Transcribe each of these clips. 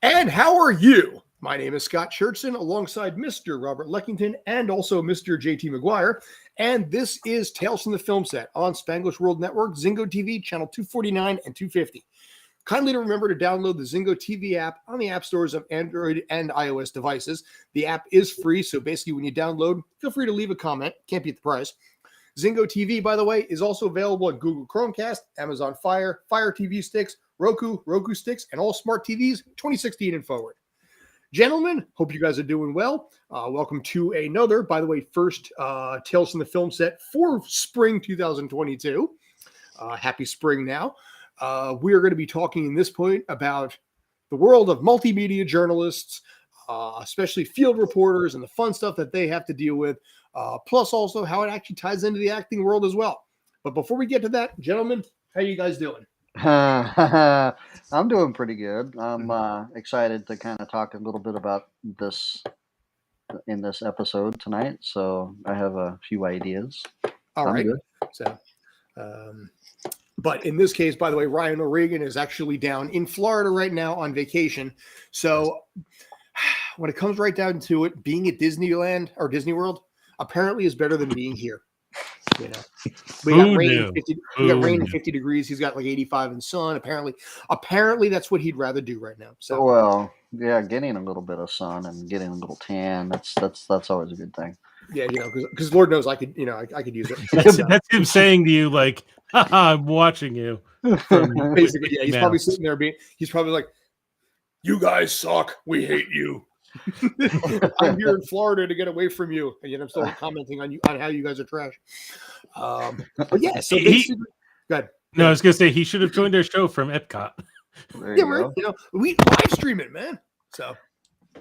And how are you? My name is Scott Churchson alongside Mr. Robert Leckington and also Mr. JT McGuire. And this is Tales from the Film Set on Spanglish World Network, Zingo TV, channel 249 and 250. Kindly to remember to download the Zingo TV app on the app stores of Android and iOS devices. The app is free, so basically when you download, feel free to leave a comment. Can't beat the price. Zingo TV, by the way, is also available on Google Chromecast, Amazon Fire, Fire TV sticks, Roku sticks, and all smart TVs 2016 and forward. Gentlemen, hope you guys are doing well. Welcome to another, by the way, first Tales from the Film Set for spring 2022. Happy spring now. We are going to be talking in this point about the world of multimedia journalists, especially field reporters and the fun stuff that they have to deal with, plus also how it actually ties into the acting world as well. But before we get to that, gentlemen, how are you guys doing? I'm doing pretty good. I'm excited to kind of talk a little bit about this in this episode tonight. So I have a few ideas. All right. Good. So, but in this case, by the way, Ryan O'Regan is actually down in Florida right now on vacation. So when it comes right down to it, being at Disneyland or Disney World apparently is better than being here. You know, we got rain and 50 degrees. He's got like 85 in the sun. Apparently that's what he'd rather do right now. So, well, yeah, getting a little bit of sun and getting a little tan. That's always a good thing. Yeah, you know, because Lord knows I could use it. That's him saying to you, like, I'm watching you. Basically, yeah, he's probably sitting there he's probably like, you guys suck. We hate you. I'm here in Florida to get away from you, and yet I'm still commenting on how you guys are trash. But yeah, so basically, go ahead. No, I was gonna say he should have joined our show from Epcot. Yeah, right. You know, we live stream it, man. So,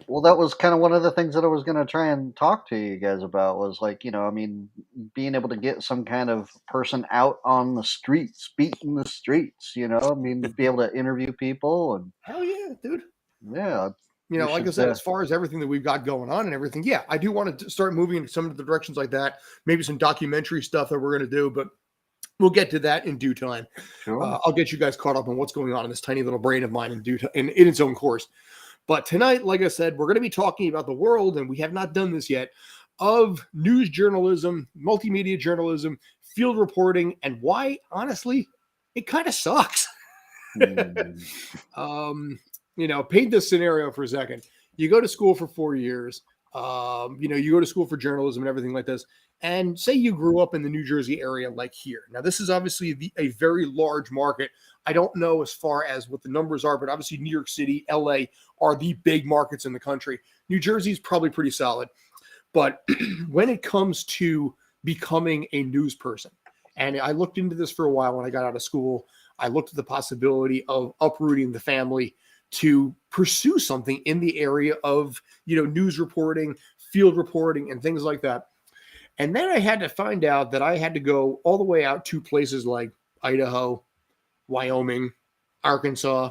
well, that was kind of one of the things that I was going to try and talk to you guys about was like, you know, I mean, being able to get some kind of person out on the streets, beating the streets, you know, I mean, to be able to interview people and hell yeah, dude. Yeah. You know, like I said, as far as everything that we've got going on and everything, yeah, I do want to start moving in some of the directions like that. Maybe some documentary stuff that we're going to do, but we'll get to that in due time. Sure. I'll get you guys caught up on what's going on in this tiny little brain of mine in its own course. But tonight, like I said, we're going to be talking about the world, and we have not done this yet, of news journalism, multimedia journalism, field reporting, and why, honestly, it kind of sucks. You know, paint this scenario for a second. You go to school for 4 years. You know, you go to school for journalism and everything like this. And say you grew up in the New Jersey area like here. Now, this is obviously a very large market. I don't know as far as what the numbers are, but obviously New York City, LA are the big markets in the country. New Jersey is probably pretty solid. But when it comes to becoming a news person, and I looked into this for a while when I got out of school, I looked at the possibility of uprooting the family to pursue something in the area of, you know, news reporting, field reporting, and things like that. And then I had to find out that I had to go all the way out to places like Idaho, Wyoming, Arkansas,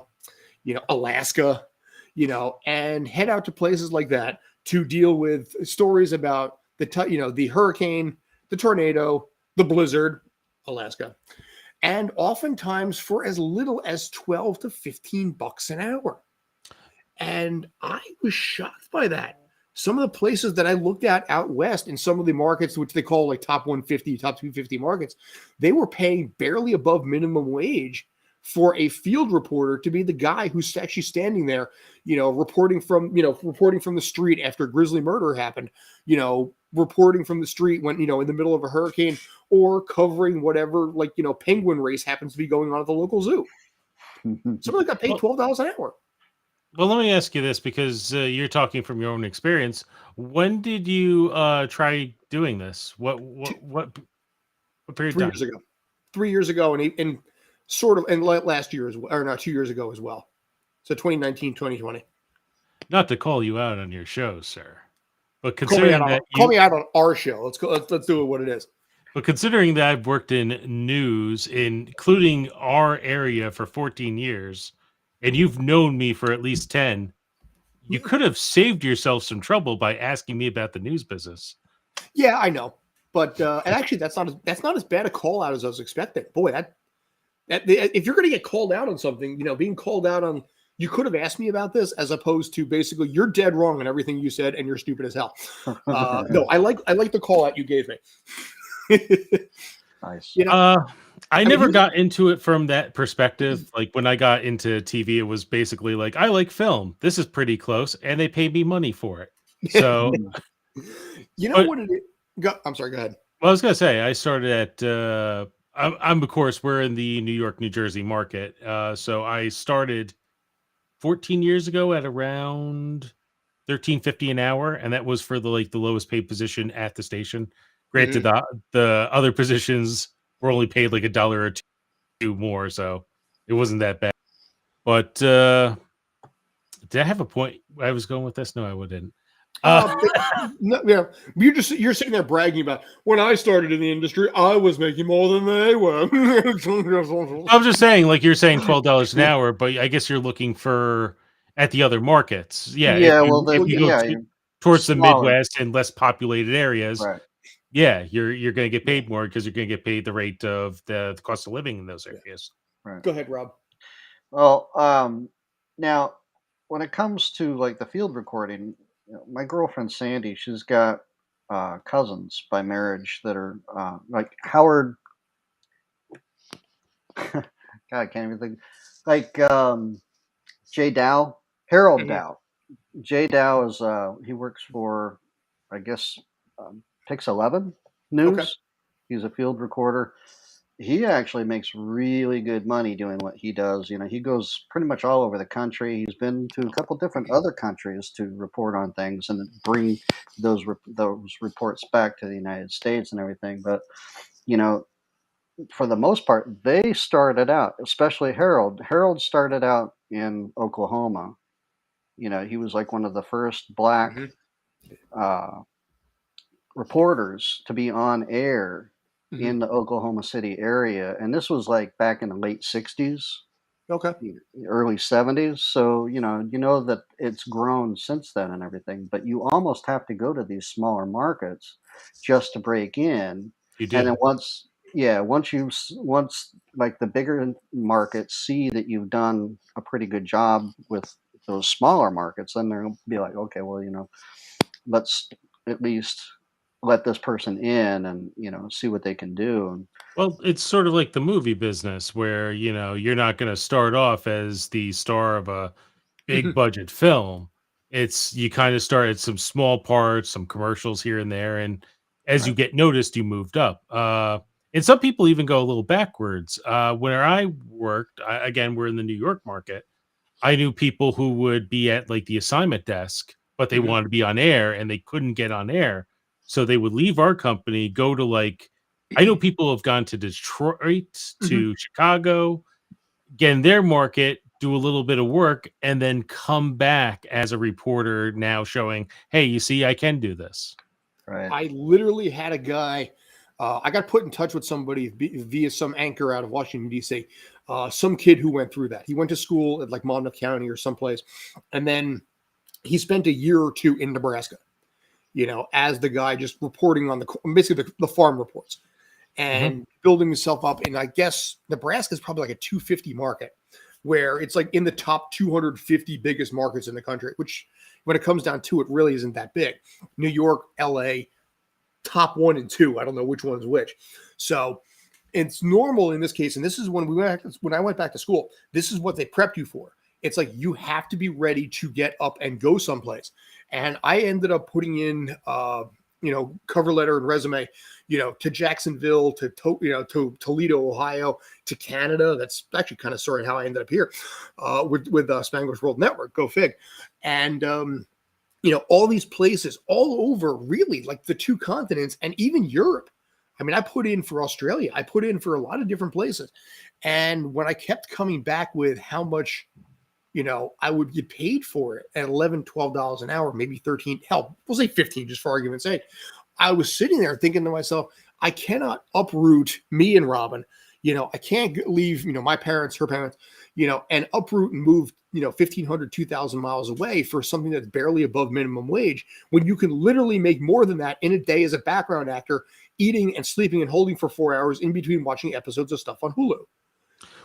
you know, Alaska, you know, and head out to places like that to deal with stories about the hurricane, the tornado, the blizzard, Alaska. And oftentimes for as little as $12 to $15 an hour. And I was shocked by that. Some of the places that I looked at out west in some of the markets, which they call like top 150, top 250 markets, they were paying barely above minimum wage for a field reporter to be the guy who's actually standing there, you know, reporting from the street after a grisly murder happened, you know, reporting from the street when, you know, in the middle of a hurricane, or covering whatever, like, you know, penguin race happens to be going on at the local zoo. Somebody got paid $12 an hour. Well, let me ask you this, because you're talking from your own experience. When did you try doing this? What period of time? 3 years ago. 3 years ago, and sort of, and last year as well, or not 2 years ago as well. So 2019, 2020. Not to call you out on your show, sir, but Call considering me out on our show. Let's do it what it is. But considering that I've worked in news, including our area, for 14 years, and you've known me for at least 10, you could have saved yourself some trouble by asking me about the news business. Yeah, I know. But and actually, that's not as bad a call out as I was expecting. Boy, that if you're going to get called out on something, you know, being called out on, you could have asked me about this as opposed to basically you're dead wrong in everything you said and you're stupid as hell. No, I like the call out you gave me. Nice. You know, I mean, never got into it from that perspective. Like when I got into TV, it was basically like, I like film. This is pretty close, and they paid me money for it. So, you know but what it is? I'm sorry. Go ahead. well, I was gonna say I started at. I'm of course we're in the New York, New Jersey market. So I started 14 years ago at around 13.50 an hour, and that was for the lowest paid position at the station. Granted, Mhm. the other positions were only paid like $1 or two more, so it wasn't that bad. But did I have a point I was going with this? No, I wouldn't. Uh, But, no, you're sitting there bragging about when I started in the industry, I was making more than they were. I'm just saying, like you're saying, $12 an hour, but I guess you're looking for at the other markets. Yeah, Yeah, well, if the you go yeah, towards the smaller, Midwest and less populated areas, right? yeah, you're going to get Yeah, paid more because you're going to get paid the rate of the cost of living in those yeah. areas. Right. Go ahead, Rob. Well, now when it comes to like the field recording, my girlfriend Sandy, she's got cousins by marriage that are like Howard. God, I can't even think. Like Jay Dow, Harold Mhm. Dow. Jay Dow is he works for, I guess, Pix 11 Okay. News. He's a field recorder. He actually makes really good money doing what he does. He goes pretty much all over the country. He's been to a couple different other countries to report on things and bring those reports back to the United States and everything. But you know, for the most part, they started out, especially Harold. Harold started out in Oklahoma. He was like one of the first black Hmm. uh, reporters to be on air Hmm. in the Oklahoma City area, and this was like back in the late '60s, Okay. early '70s. So you know that it's grown since then and everything. But you almost have to go to these smaller markets just to break in, You and then do. once like the bigger markets see that you've done a pretty good job with those smaller markets, then they'll be like, okay, well, let's at least let this person in and see what they can do. And Well, it's sort of like the movie business where, you're not going to start off as the star of a big budget film. It's you kind of start at some small parts, some commercials here and there, and as you right. get noticed, you moved up. And some people even go a little backwards. Where I worked, again, we're in the New York market. I knew people who would be at like the assignment desk, but they Hmm. wanted to be on air and they couldn't get on air. So they would leave our company, go to like, I know people who have gone to Detroit, Hmm. to Chicago, get in their market, do a little bit of work, and then come back as a reporter now showing, hey, you see, I can do this. Right. I literally had a guy. I got put in touch with somebody via some anchor out of Washington D.C. Some kid who went through that. He went to school at like Monmouth County or someplace, and then he spent a year or two in Nebraska. As the guy just reporting on basically the farm reports Mhm. and building himself up. And I guess Nebraska is probably like a 250 market, where it's like in the top 250 biggest markets in the country, which when it comes down to it, really isn't that big. New York, LA, top 1 and 2. I don't know which one's which. So it's normal in this case. And this is when I went back to school, this is what they prepped you for. It's like you have to be ready to get up and go someplace. And I ended up putting in, cover letter and resume, to Jacksonville, to Toledo, Ohio, to Canada. That's actually kind of sort of how I ended up here with Spanglish World Network. Go fig. And all these places all over, really, like the two continents and even Europe. I mean, I put in for Australia. I put in for a lot of different places. And when I kept coming back with how much, I would get paid for it at $11, $12 an hour, maybe 13, hell, we'll say 15, just for argument's sake. I was sitting there thinking to myself, I cannot uproot me and Robin. I can't leave, my parents, her parents, and uproot and move, 1,500, 2,000 miles away for something that's barely above minimum wage when you can literally make more than that in a day as a background actor, eating and sleeping and holding for 4 hours in between watching episodes of stuff on Hulu.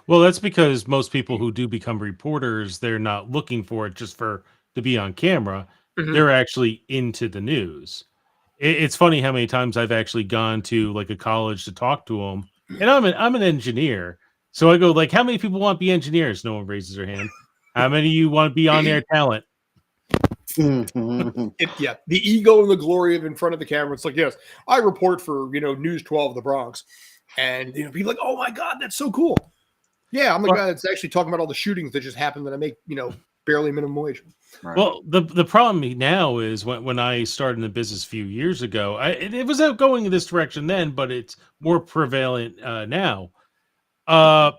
Well, that's because most people who do become reporters, they're not looking for it just for to be on camera. Mhm. They're actually into the news. It's funny how many times I've actually gone to like a college to talk to them, and I'm an engineer, so I go like, "How many people want to be engineers?" No one raises their hand. How many of you want to be on air talent? Yeah, the ego and the glory of in front of the camera. It's like, yes, I report for News 12 the Bronx, and people like, oh my god, that's so cool. Yeah, I'm the Well, guy that's actually talking about all the shootings that just happened that I make barely minimum wage. Right. well, the problem now is when I started in the business a few years ago, it was out going in this direction then, but it's more prevalent now. Uh,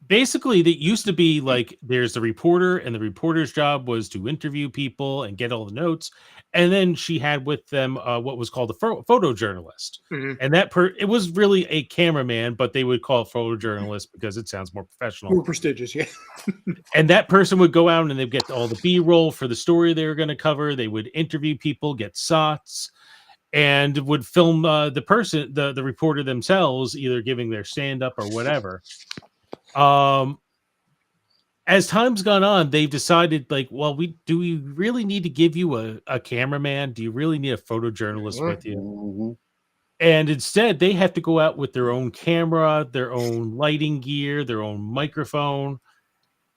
Basically, that used to be like there's the reporter, and the reporter's job was to interview people and get all the notes. And then she had with them what was called a photojournalist. Mhm. And it was really a cameraman, but they would call it photojournalist because it sounds more professional. More prestigious, yeah. And that person would go out and they'd get all the B-roll for the story they were going to cover. They would interview people, get SOTs, and would film the reporter themselves, either giving their stand up or whatever. As time's gone on, they've decided like, well, we really need to give you a cameraman? Do you really need a photojournalist with you? Mhm. And instead, they have to go out with their own camera, their own lighting gear, their own microphone.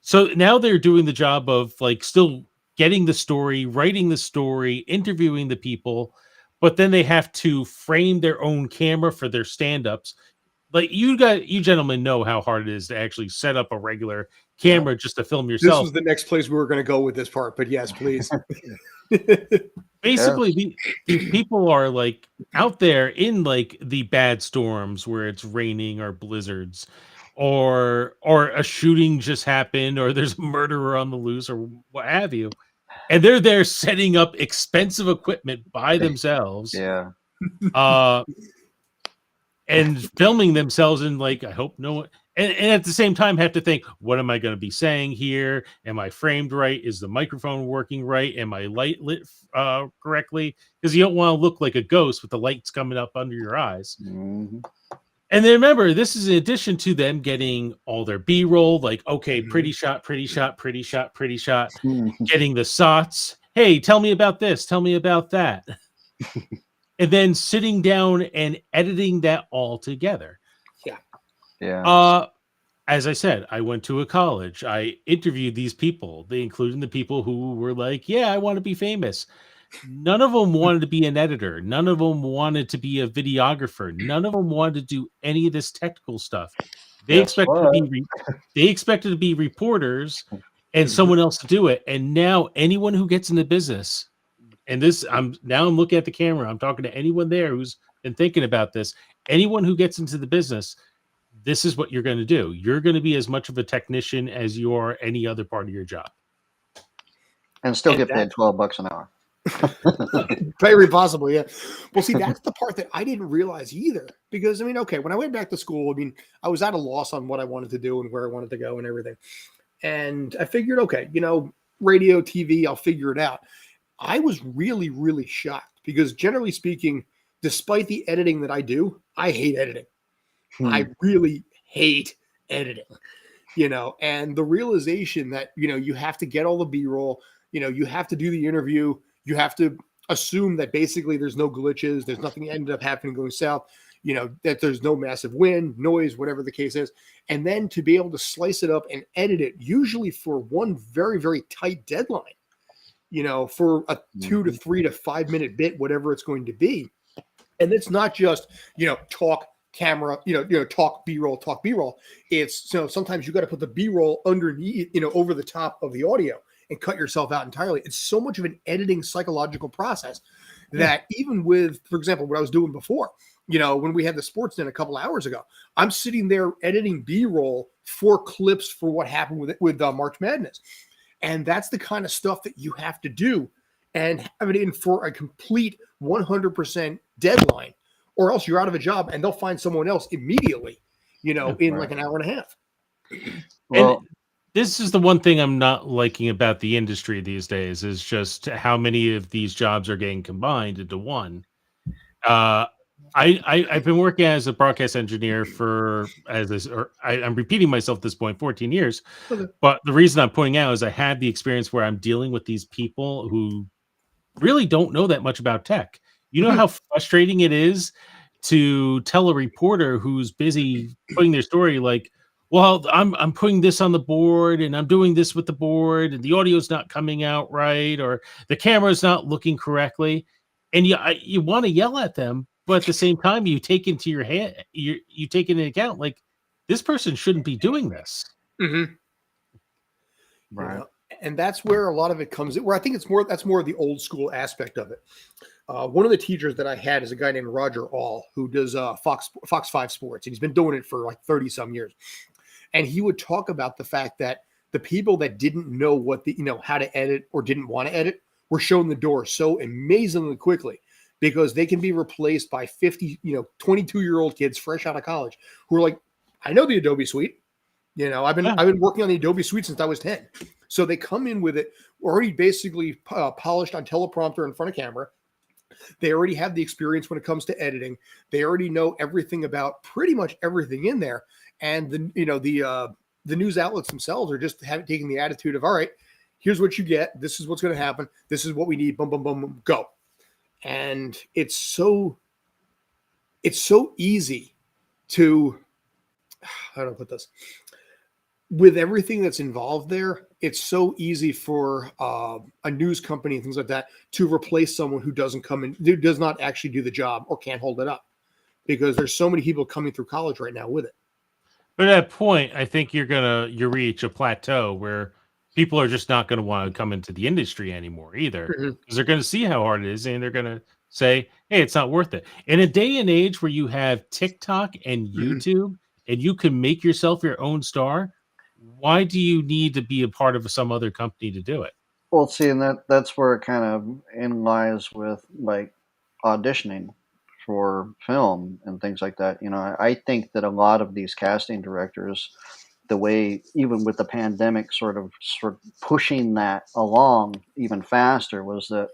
So now they're doing the job of like still getting the story, writing the story, interviewing the people, but then they have to frame their own camera for their stand-ups. Like you gentlemen know how hard it is to actually set up a regular camera just to film This yourself. was the next place we were going to go with this part, but yes, please. Basically, Yes. these people are like out there in like the bad storms where it's raining or blizzards, or a shooting just happened, or there's a murderer on the loose, or what have you, and they're there setting up expensive equipment by themselves. Yeah. Uh, and filming themselves in like, I hope no one, and at the same time have to think, what am I going to be saying here? Am I framed right? Is the microphone working right? Am I light lit correctly? Because you don't want to look like a ghost with the lights coming up under your eyes. Mhm. And then remember, this is in addition to them getting all their B-roll, like, okay, pretty shot, pretty shot, pretty shot, pretty shot, getting the SOTs. Hey, tell me about this, tell me about that. And then sitting down and editing that all together. Yeah. As I said, I went to a college. I interviewed these people, they including the people who were like, "Yeah, I want to be famous." None of them wanted to be an editor. None of them wanted to be a videographer. None of them wanted to do any of this technical stuff. They Guess expected to what? be they expected to be reporters and Mhm. someone else to do it. And now anyone who gets in the business, and this I'm looking at the camera, I'm talking to anyone there who's been thinking about this. Anyone who gets into the business, this is what you're going to do. You're going to be as much of a technician as you are any other part of your job. And still And get paid $12 an hour. Very possibly, yeah. Well, see, that's the part that I didn't realize either. Because I mean, okay, when I went back to school, I mean, I was at a loss on what I wanted to do and where I wanted to go and everything. And I figured, okay, radio, TV, I'll figure it out. I was really, really shocked because generally speaking, despite the editing that I do, I hate editing. I really hate editing, and the realization that, you have to get all the B-roll, you have to do the interview, you have to assume that basically there's no glitches, there's nothing ended up happening going south, that there's no massive wind, noise, whatever the case is. And then to be able to slice it up and edit it, usually for one very, very tight deadline, for a 2 to 3 to 5 minute bit, whatever it's going to be. And it's not just, talk camera, talk B-roll, talk B-roll. It's, sometimes you got to put the B-roll underneath, over the top of the audio and cut yourself out entirely. It's so much of an editing psychological process that even with, for example, what I was doing before, when we had the sports den a couple hours ago, I'm sitting there editing B-roll for clips for what happened with March Madness. And that's the kind of stuff that you have to do and have it in for a complete 100% deadline, or else you're out of a job and they'll find someone else immediately, in like an hour and a half. Well, And this is the one thing I'm not liking about the industry these days is just how many of these jobs are getting combined into one. Uh, I've been working as a broadcast engineer I'm repeating myself at this point, 14 years. Okay. But the reason I'm pointing out is I had the experience where I'm dealing with these people who really don't know that much about tech. You know how frustrating it is to tell a reporter who's busy putting their story like, well, I'm putting this on the board and I'm doing this with the board and the audio's not coming out right or the camera's not looking correctly. And you want to yell at them, but at the same time you take into your hand you take into account like this person shouldn't be doing this. Mm-hmm. Right. And that's where a lot of it comes in, where I think that's more of the old school aspect of it. One of the teachers that I had is a guy named Roger All, who does Fox 5 Sports, and he's been doing it for like 30 some years. And he would talk about the fact that the people that didn't know how to edit or didn't want to edit were shown the door so amazingly quickly, because they can be replaced by 50, 22-year-old kids fresh out of college who are like, I know the Adobe Suite. I've been working on the Adobe Suite since I was 10. So they come in with it already basically polished on teleprompter in front of camera. They already have the experience when it comes to editing. They already know everything about pretty much everything in there. And the news outlets themselves are just taking the attitude of, all right, here's what you get. This is what's going to happen. This is what we need. Boom, boom, boom, boom, go. And it's so easy to, how do I put this? With everything that's involved there, it's so easy for a news company and things like that to replace someone who doesn't come in, who does not actually do the job or can't hold it up, because there's so many people coming through college right now with it. But at that point, I think you reach a plateau where people are just not going to want to come into the industry anymore either, because they're going to see how hard it is and they're going to say, hey, it's not worth it. In a day and age where you have TikTok and YouTube and you can make yourself your own star, why do you need to be a part of some other company to do it? Well, see, and that's where it kind of in lies with like auditioning for film and things like that. I think that a lot of these casting directors, the way even with the pandemic sort of pushing that along even faster, was that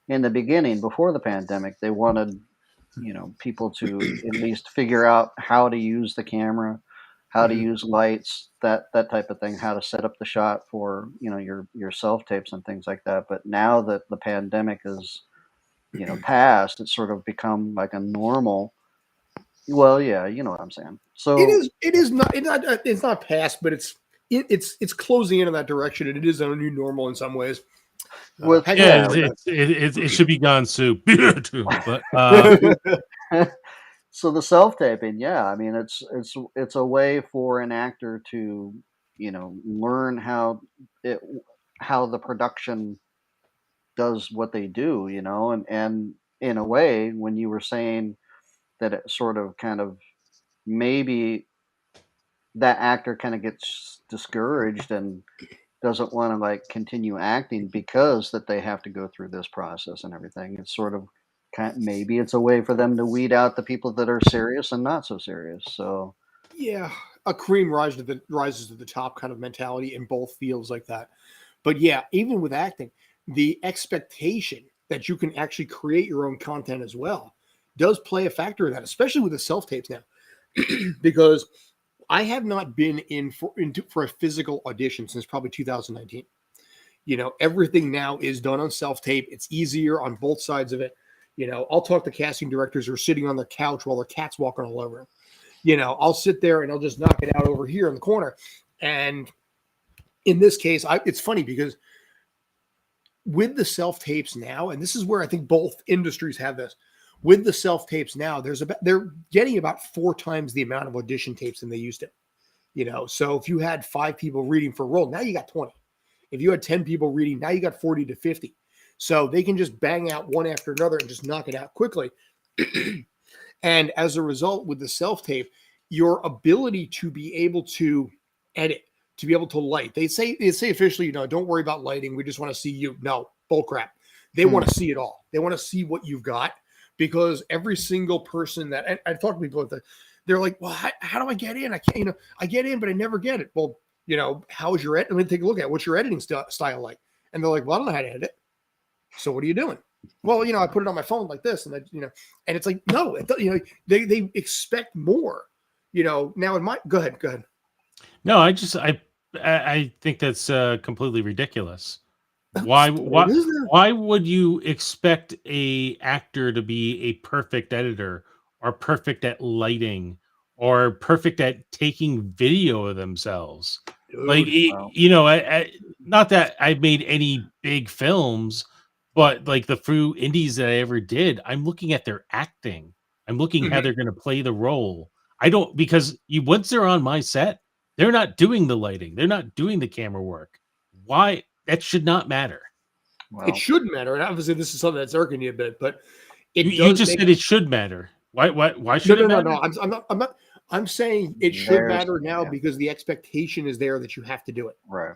in the beginning, before the pandemic, they wanted people to at least figure out how to use the camera, how to use lights, that type of thing, how to set up the shot for your self tapes and things like that. But now that the pandemic is passed, it's sort of become like a normal. Well, yeah, you know what I'm saying. So It's not past, but it's closing in that direction, and it is a new normal in some ways. with It should be gone soon. But so the self taping, yeah, I mean it's a way for an actor to learn how the production does what they do, and in a way, when you were saying that it sort of kind of maybe that actor kind of gets discouraged and doesn't want to like continue acting because that they have to go through this process and everything. It's sort of maybe it's a way for them to weed out the people that are serious and not so serious. So Yeah, a cream rises to the top kind of mentality in both fields like that. But yeah, even with acting, the expectation that you can actually create your own content as well does play a factor in that, especially with the self tapes now, because I have not been for a physical audition since probably 2019. Everything now is done on self tape. It's easier on both sides of it. I'll talk to casting directors who are sitting on the couch while their cat's walking all over them. I'll sit there and I'll just knock it out over here in the corner. And in this case, it's funny because with the self tapes now, and this is where I think both industries have this. With the self tapes now, they're getting about 4 times the amount of audition tapes than they used to. So if you had 5 people reading for a role, now you got 20. If you had 10 people reading, now you got 40 to 50. So they can just bang out one after another and just knock it out quickly. And as a result, with the self tape, your ability to be able to edit, to be able to light, they say officially, don't worry about lighting. We just want to see you. No, bull crap. They want to see it all. They want to see what you've got, because every single person that, and I've talked to people that they're like, well, how do I get in? I can't, I get in, but I never get it. Well, how's your edit? Let me take a look at what's your editing style like. And they're like, well, I don't know how to edit. So what are you doing? Well, I put it on my phone like this, and and it's like, no, they expect more. Now in my go ahead. No, I think that's completely ridiculous. Why What why is there? why would you expect a actor to be a perfect editor or perfect at lighting or perfect at taking video of themselves? Like Dude. Well, not that I've made any big films, but like the few indies that I ever did, I'm looking at their acting. I'm looking how Mhm. they're going to play the role. I don't because you once they're on my set, they're not doing the lighting. They're not doing the camera work. Why? That should not matter. It well, shouldn't matter, and obviously this is something that's irking you a bit, but You it you does just make said it should matter. Why no, should it no, no, matter? no. I'm not. I'm saying it should there's matter now yeah, because the expectation is there that you have to do it, right.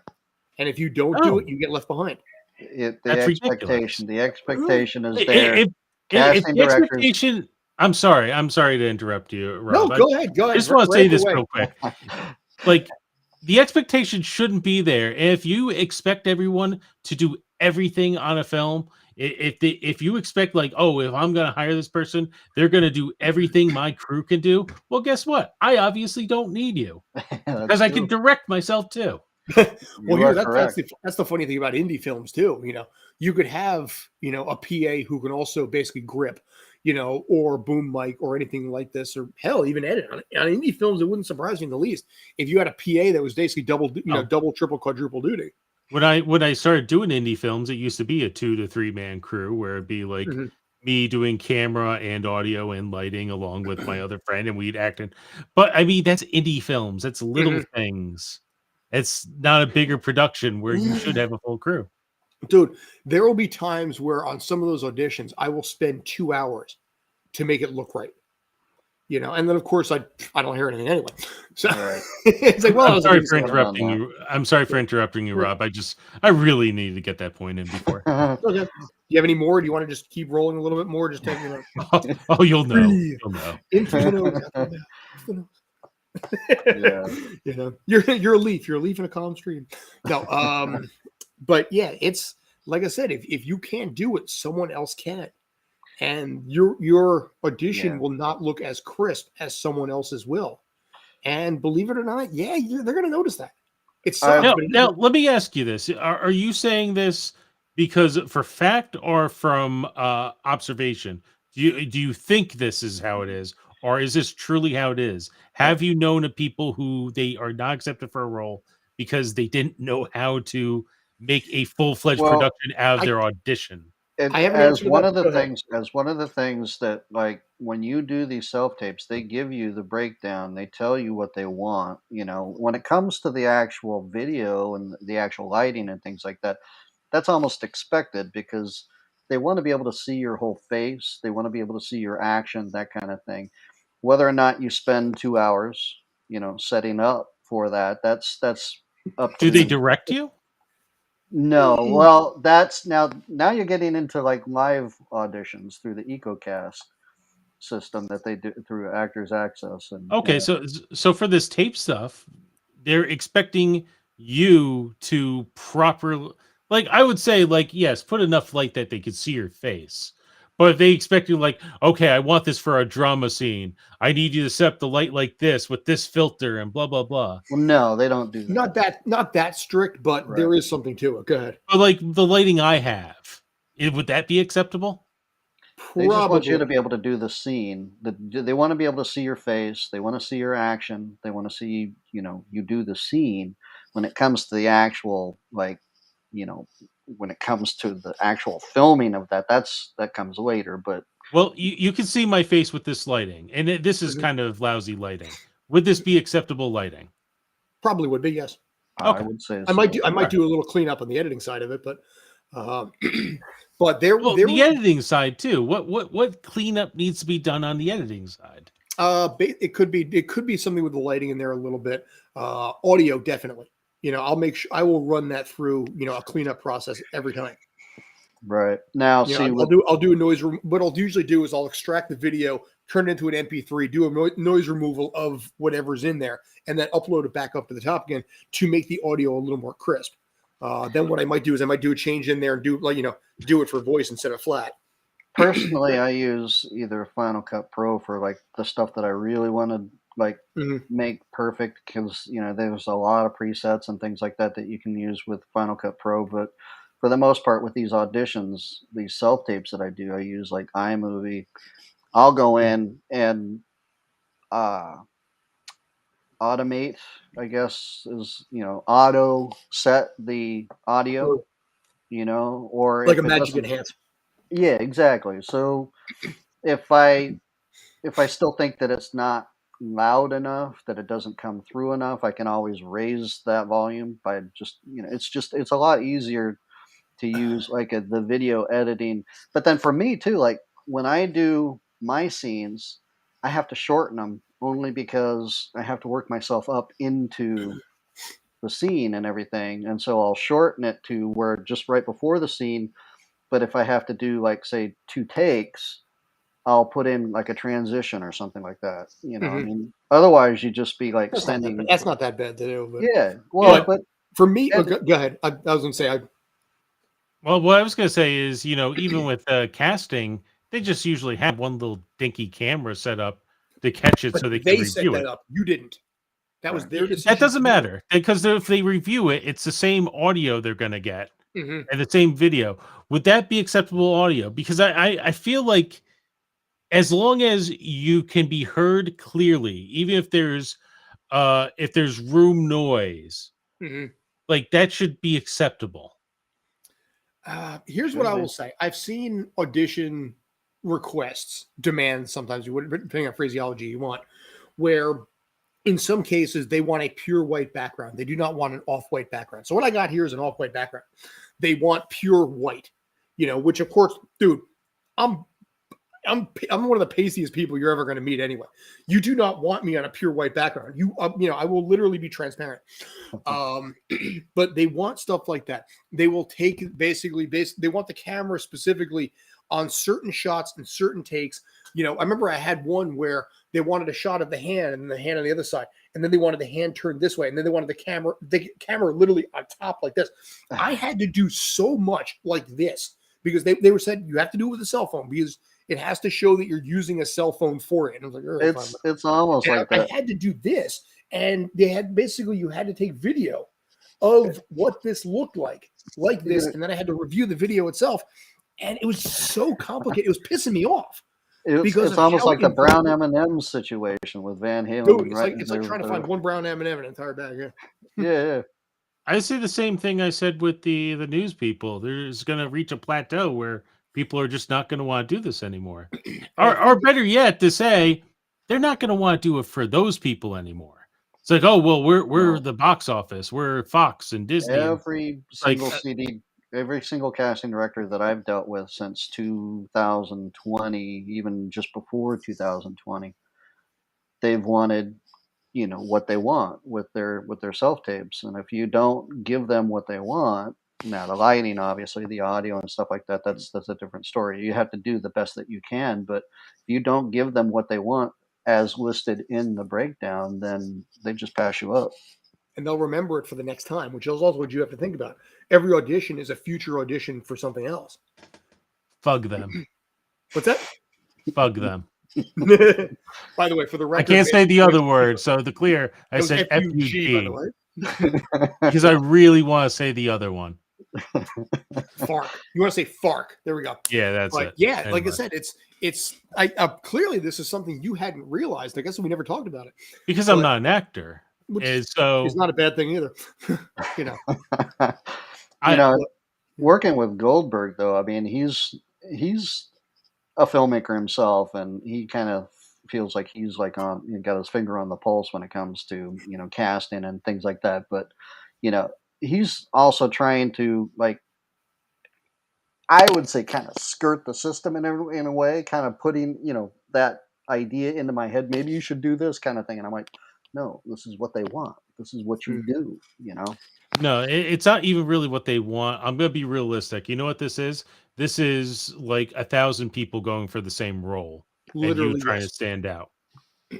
and if you don't do it, Oh, you get left behind. The that's ridiculous. expectation is there. If if Casting the directors. expectation I'm sorry to interrupt you, No, Rob. go ahead, go I ahead, just want to say rant this away. real quick. Like the expectation shouldn't be there. If you expect everyone to do everything on a film, if you expect like, oh, if I'm going to hire this person, they're going to do everything my crew can do. Well, guess what? I obviously don't need you because That's I can true. direct myself too. Well, You here are that correct. that's the funny thing about indie films too. You could have a PA who can also basically grip, or boom mic or anything like this, or hell, even edit on indie films. It wouldn't surprise me in the least if you had a PA that was basically Oh, double, triple, quadruple duty. when I started doing indie films, it used to be a 2 to 3 man crew where it'd be like Mhm. me doing camera and audio and lighting along with my other friend, and we'd act in. But I mean, that's indie films. That's little Mhm. things. It's not a bigger production where you should have a full crew. Dude, there will be times where on some of those auditions, I will spend 2 hours to make it look right. And then of course I don't hear anything anyway. So Right. it's like, well, I I'm was sorry like, for I've done interrupting you. I'm sorry for interrupting you, Rob. I really need to get that point in before. that. okay. Do you have any more? Do you want to just keep rolling a little bit more? Just take, Oh, you'll know. breathe You'll know. in through the nose, out through the mouth. Yeah. You're a leaf. You're a leaf in a calm stream. No, but yeah, it's like I said, if you can't do it, someone else can, and your audition Yeah. will not look as crisp as someone else's will. And believe it or not, yeah, they're going to notice that. It sucks, I've Now, but now let me ask you this: Are you saying this because for fact or from observation? Do you think this is how it is, or is this truly how it is? uh, Have you known of people who they are not accepted for a role because they didn't know how to make a full fledged well, production out of I their audition? I have an as answer to one that. of But the go ahead. things that like when you do these self tapes, they give you the breakdown. They tell you what they want. When it comes to the actual video and the actual lighting and things like that, that's almost expected because they want to be able to see your whole face. They want to be able to see your actions, that kind of thing. Whether or not you spend 2 hours, setting up for that, that's up Do they to. direct you? No, well, that's now you're getting into like live auditions through the EcoCast system that they do through Actors Access, Okay, so for this tape stuff, they're expecting you to properly, like I would say, like yes, put enough light that they could see your face. But if they expect you like, okay, I want this for a drama scene. I need you to set up the light like this with this filter and blah blah blah. well, no, they don't do that. Not that strict, but Right. there is something to it. Go ahead. But like the lighting I have, would that be acceptable? They just want you to Probably. be able to do the scene. They want to be able to see your face. They want to see your action. They want to see, you do the scene. When it comes to the actual, like, when it comes to the actual filming of that comes later. But Well, you can see my face with this lighting, and this is Mhm. kind of lousy lighting. Would this be acceptable lighting? Probably would be, yes. I Okay. would say I might so. do I might Alright. do a little cleanup on the editing side of it, but um, but Well, there the will editing side too. What cleanup needs to be done on the editing side? it could be something with the lighting in there a little bit. Audio definitely. I'll make sure I will run that through a cleanup process every time. Right now, see I'll with do a noise. What I'll usually do is I'll extract the video, turn it into an MP3, do a noise removal of whatever's in there, and then upload it back up to the top again to make the audio a little more crisp. Then what I might do is I might do a change in there and do do it for voice instead of flat. Personally, I use either Final Cut Pro for like the stuff that I really want to like Mhm. make perfect, because there's a lot of presets and things like that that you can use with Final Cut Pro. But for the most part, with these auditions, these self tapes that I do, I use like iMovie. I'll go in and uh, automate, I guess, is auto set the audio, Cool. or Like a if it magic doesn't. enhance. Yeah, exactly. So if I still think that it's not loud enough, that it doesn't come through enough, I can always raise that volume by it's a lot easier to use like the video editing. But then for me too, like when I do my scenes, I have to shorten them only because I have to work myself up into the scene and everything. And so I'll shorten it to where just right before the scene, but if I have to do like say 2 takes, I'll put in like a transition or something like that. I Mhm. mean, otherwise you'd just be like That's not that bad. sending. That's not that bad to do, but Yeah, well, Yeah. but but for me, at, go ahead. I was gonna say Well, what I was going to say is, even with casting, they just usually have one little dinky camera set up to catch it but so they can they set review that it. up. You didn't. That was right. their That decision doesn't to do matter because if they review it, it's the same audio they're going to get it. Mhm. and the same video. Would that be acceptable audio? Because I feel like as long as you can be heard clearly, even if there's room noise, Mhm. like that should be acceptable. Here's what Should I be. will say. I've seen audition requests, demands sometimes, depending on phraseology you want, where in some cases they want a pure white background. They do not want an off-white background. So what I got here is an off-white background. They want pure white, which of course, dude, I'm I'm one of the pastiest people you're ever going to meet anyway. You do not want me on a pure white background. I will literally be transparent. Um, but they want stuff like that. They will take they want the camera specifically on certain shots and certain takes. I remember I had one where they wanted a shot of the hand and the hand on the other side, and then they wanted the hand turned this way, and then they wanted the camera literally on top like this. I had to do so much like this because they were said you have to do it with a cell phone because it has to show that you're using a cell phone for it. And I was like, all right, fine. It's almost And like I that. had to do this, and they had basically you had to take video of what this looked like this, and then I had to review the video itself, and it was so complicated. It was pissing me off because It's of almost how like the Brown involved. M&M situation with Van Dude, Halen, it's right? like trying to find one brown M&M in an entire bag. Yeah. Yeah, yeah. I say the same thing I said with the news people. There's going to reach a plateau where people are just not going to want to do this anymore. And I Or think better yet, to say they're not going to want to do it for those people anymore. It's like, oh well, we're No, the box office, we're Fox and Disney, and every like, single CD, every single casting director that I've dealt with since 2020, even just before 2020, they've wanted what they want with their self tapes. And if you don't give them what they want, now the lighting, obviously the audio and stuff like that, that's a different story. You have to do the best that you can, but if you don't give them what they want as listed in the breakdown, then they just pass you up. and they'll remember it for the next time, which is also what you have to think about. Every audition is a future audition for something else. fug them, What's that? fug them. By the way, for the I record, can't say the other word, so to clear, I that was said FUG, by the FUG way. because I really want to say the other one. Fark. You want to say Fark? There we go. Yeah, that's But it. yeah, like I Anyway. said, it's I clearly this is something you hadn't realized. I guess we never talked about it, Because I'm but not an actor, which and is so not a bad thing either. you know, you I know, but, working with Goldberg though, I mean, he's a filmmaker himself, and he kind of feels like he's like got his finger on the pulse when it comes to casting and things like that. But you know, he's also trying to like I would say kind of skirt the system in a way, kind of putting that idea into my head. Maybe you should do this kind of thing, and I'm like, no, this is what they want. This is what you mm, do. no, it's not even really what they want. I'm gonna be realistic. You know what this is? This is like 1,000 people going for the same role, and you literally trying to yes, stand out.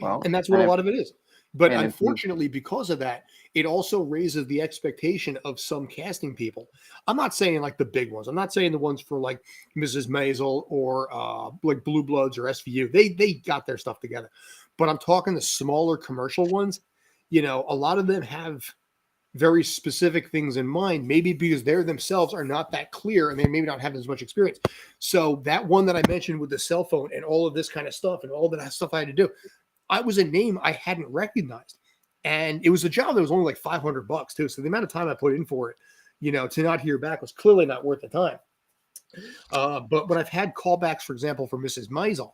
Well, and that's what and a if lot of it is. But and if you unfortunately, because of that, it also raises the expectation of some casting people. I'm not saying like the big ones. I'm not saying the ones for like Mrs. Maisel or like Blue Bloods or SVU. They got their stuff together. But I'm talking the smaller commercial ones. You know, a lot of them have very specific things in mind, maybe because they themselves are not that clear and they maybe not have as much experience. So that one that I mentioned with the cell phone and all of this kind of stuff and all that stuff I had to do, I was a name I hadn't recognized. And it was a job that was only like $500 too. So the amount of time I put in for it, you know, to not hear back was clearly not worth the time. But when I've had callbacks, for example, for Mrs. Maisel,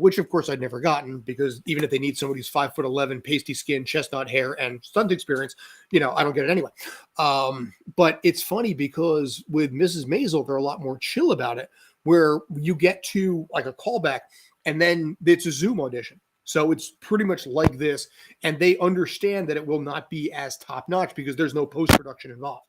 which of course I'd never gotten because even if they need somebody who's 5'11", pasty skin, chestnut hair, and stunt experience, you know, I don't get it anyway. But it's funny because with Mrs. Maisel, they're a lot more chill about it, where you get to like a callback and then it's a Zoom audition. So it's pretty much like this, and they understand that it will not be as top notch because there's no post production involved.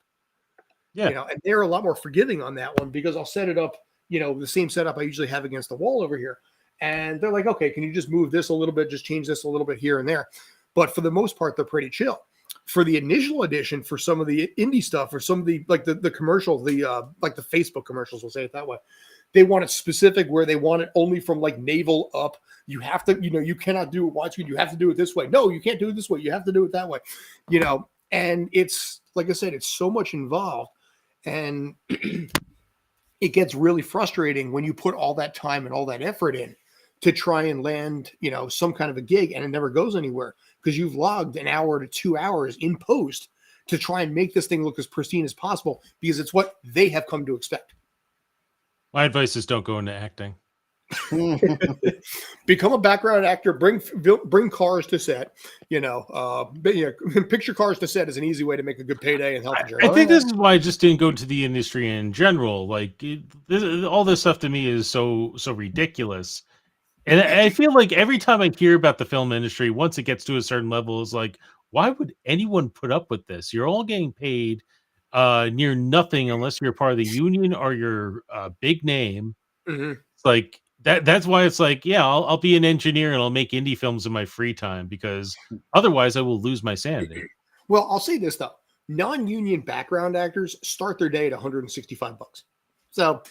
Yeah. You know, and they're a lot more forgiving on that one because I'll set it up, you know, the same setup I usually have against the wall over here. And they're like, okay, can you just move this a little bit, just change this a little bit here and there? But for the most part, they're pretty chill. For the initial edition, for some of the indie stuff, or some of the like the commercials, like the Facebook commercials, we'll say it that way. They want it specific where they want it only from like navel up. You have to, you know, you cannot do it widescreen. You have to do it this way. No, you can't do it this way. You have to do it that way, you know. And it's like I said, it's so much involved, and it gets really frustrating when you put all that time and all that effort in to try and land, you know, some kind of a gig and it never goes anywhere because you've logged an hour to 2 hours in post to try and make this thing look as pristine as possible because it's what they have come to expect. My advice is don't go into acting. Become a background actor. Bring cars to set. You know, picture cars to set is an easy way to make a good payday and health insurance. I think this is why I just didn't go to the industry in general. Like all this stuff to me is so ridiculous, and I feel like every time I hear about the film industry, once it gets to a certain level, it's like, why would anyone put up with this? You're all getting paid near nothing unless you're part of the union or you're a big name. Mm-hmm. It's like that's why it's like, yeah, I'll be an engineer and I'll make indie films in my free time because otherwise I will lose my sanity. Well, I'll say this though. Non-union background actors start their day at $165. So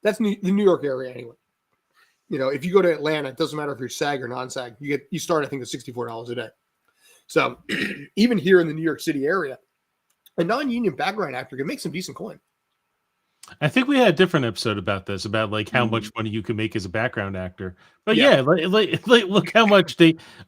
that's the New York area anyway. You know, if you go to Atlanta, it doesn't matter if you're SAG or non-SAG. You start, I think, at $64 a day. So even here in the New York City area, a non-union background actor can make some decent coin. I think we had a different episode about this, about like how much money you can make as a background actor. But yeah, like look how much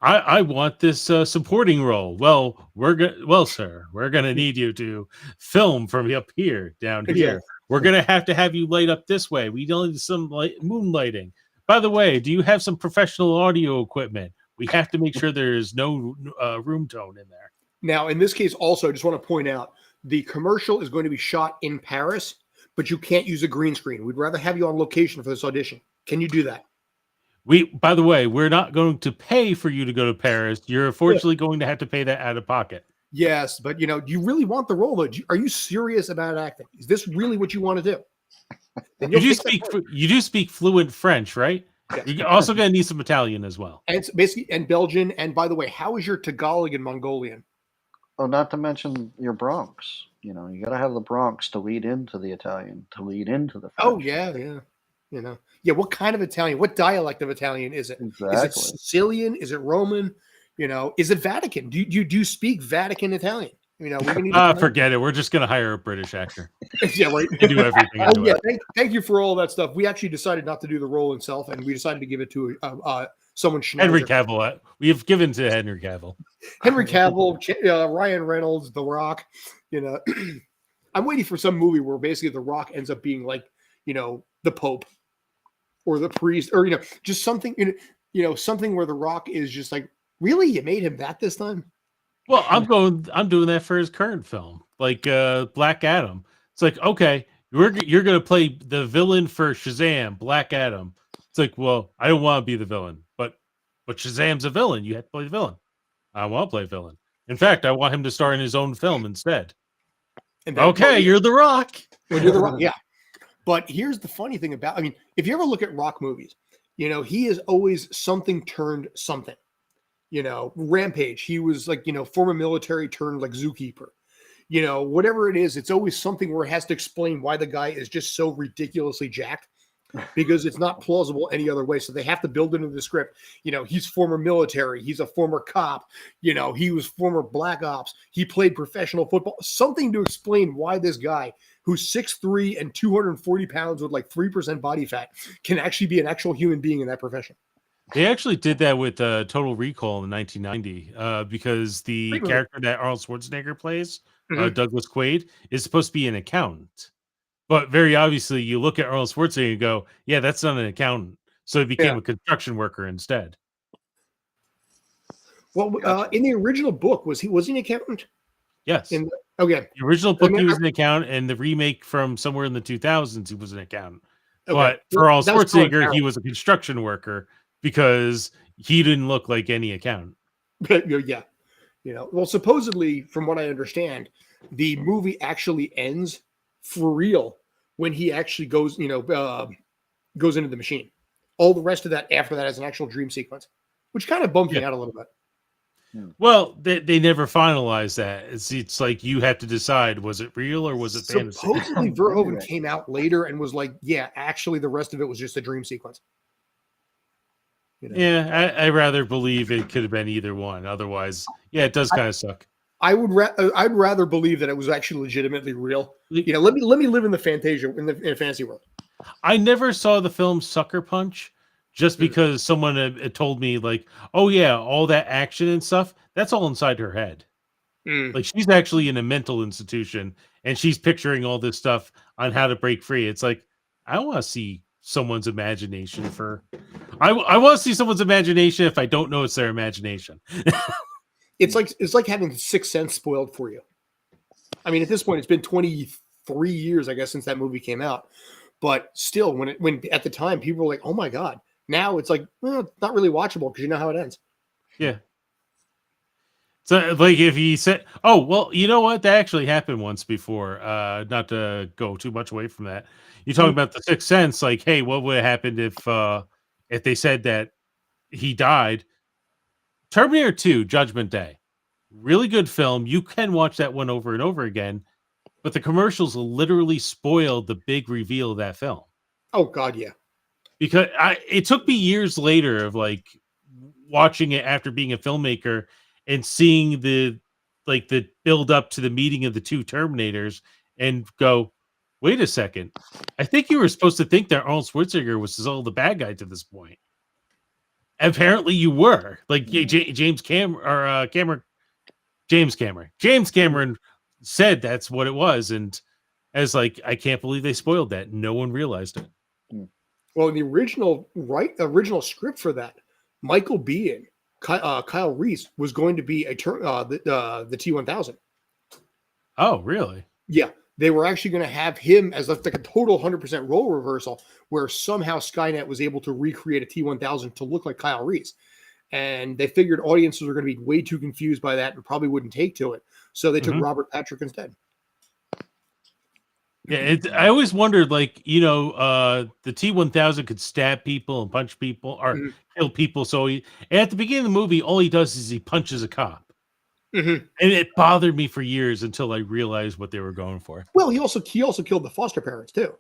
I want this supporting role. Well, sir, we're gonna need you to film from up here down here. Yeah. We're gonna have to have you light up this way. We don't need some moonlighting. By the way, do you have some professional audio equipment? We have to make sure there's no room tone in there. Now, in this case, also, I just want to point out the commercial is going to be shot in Paris, but you can't use a green screen. We'd rather have you on location for this audition. Can you do that? By the way, we're not going to pay for you to go to Paris. You're unfortunately going to have to pay that out of pocket. Yes, but you know, do you really want the role? Though? Are you serious about acting? Is this really what you want to do? You do speak fluent French, right? Yes. You're also going to need some Italian as well. And it's basically and Belgian. And by the way, how is your Tagalog and Mongolian? Oh, not to mention your Bronx. You know, you got to have the Bronx to lead into the Italian, to lead into the French. Oh, yeah. You know, yeah. What kind of Italian? What dialect of Italian is it? Exactly. Is it Sicilian? Is it Roman? You know, is it Vatican? Do you speak Vatican Italian? You know, we need forget it. We're just going to hire a British actor. Yeah, right. To do everything. Oh, yeah. Thank you for all that stuff. We actually decided not to do the role itself, and we decided to give it to someone. Henry Cavill. We have given to Henry Cavill. Henry Cavill, Ryan Reynolds, The Rock. You know, I'm waiting for some movie where basically The Rock ends up being like, you know, the Pope or the priest, or you know, just something. You know, something where The Rock is just like, really, you made him that this time. Well, I'm doing that for his current film, like Black Adam. It's like, okay, you're going to play the villain for Shazam, Black Adam. It's like, well, I don't want to be the villain, but Shazam's a villain. You have to play the villain. I want to play villain. In fact, I want him to star in his own film instead. And then, you're The Rock. Well, you're The Rock, yeah. But here's the funny thing about, I mean, if you ever look at Rock movies, you know, he is always something turned something. Rampage. He was like, former military turned like zookeeper. Whatever it is, it's always something where it has to explain why the guy is just so ridiculously jacked because it's not plausible any other way. So they have to build it into the script. He's former military. He's a former cop. He was former black ops. He played professional football. Something to explain why this guy who's 6'3" and 240 pounds with like 3% body fat can actually be an actual human being in that profession. They actually did that with Total Recall in 1990 because the character that Arnold Schwarzenegger plays, Douglas Quaid, is supposed to be an accountant. But very obviously, you look at Arnold Schwarzenegger and go, yeah, that's not an accountant. So he became a construction worker instead. Well, in the original book, was he an accountant? Yes. Okay. The original book, he was an accountant, and the remake from somewhere in the 2000s, he was an accountant. Okay. But for Arnold Schwarzenegger, he was a construction worker because he didn't look like any accountant. Yeah. Well, supposedly, from what I understand, the movie actually ends for real when he actually goes into the machine. All the rest of that after that is an actual dream sequence, which kind of bummed me out a little bit. Well, they never finalized that. It's like you have to decide, was it real or was it fantasy? Supposedly Verhoeven came out later and was like, yeah, actually the rest of it was just a dream sequence. Yeah, I rather believe it could have been either one. Otherwise, yeah, it does kind of suck. I'd rather believe that it was actually legitimately real. Let me live in the fantasy world. I never saw the film Sucker Punch just because someone had told me like, oh yeah, all that action and stuff, that's all inside her head. Like she's actually in a mental institution and she's picturing all this stuff on how to break free. It's like, I want to see someone's imagination I want to see someone's imagination if I don't know it's their imagination. It's like having the Sixth Sense spoiled for you. I mean, at this point, it's been 23 years, I guess, since that movie came out. But still, when at the time people were like, "Oh my god!" Now it's like, well, it's not really watchable because you know how it ends. Yeah. So, like, if he said, "Oh, well, you know what? That actually happened once before." Not to go too much away from that. You talking about the Sixth Sense? Like, hey, what would have happened if they said that he died? Terminator 2, Judgment Day, really good film. You can watch that one over and over again, but the commercials literally spoiled the big reveal of that film. Oh God, yeah. Because it took me years later of like watching it after being a filmmaker and seeing the build up to the meeting of the two Terminators and go, wait a second. I think you were supposed to think that Arnold Schwarzenegger was all the bad guy to this point. Apparently you were. Like James Cameron said that's what it was. And as like, I can't believe they spoiled that. No one realized it. Well, in the original script for that, Michael Biehn, Kyle Reese was going to be the T-1000. Oh, really? Yeah. They were actually going to have him as like a total 100% role reversal where somehow Skynet was able to recreate a T-1000 to look like Kyle Reese. And they figured audiences were going to be way too confused by that and probably wouldn't take to it. So they took Robert Patrick instead. Yeah, I always wondered, like, the T-1000 could stab people and punch people or kill people. So at the beginning of the movie, all he does is he punches a cop. And it bothered me for years until I realized what they were going for. Well, he also killed the foster parents too.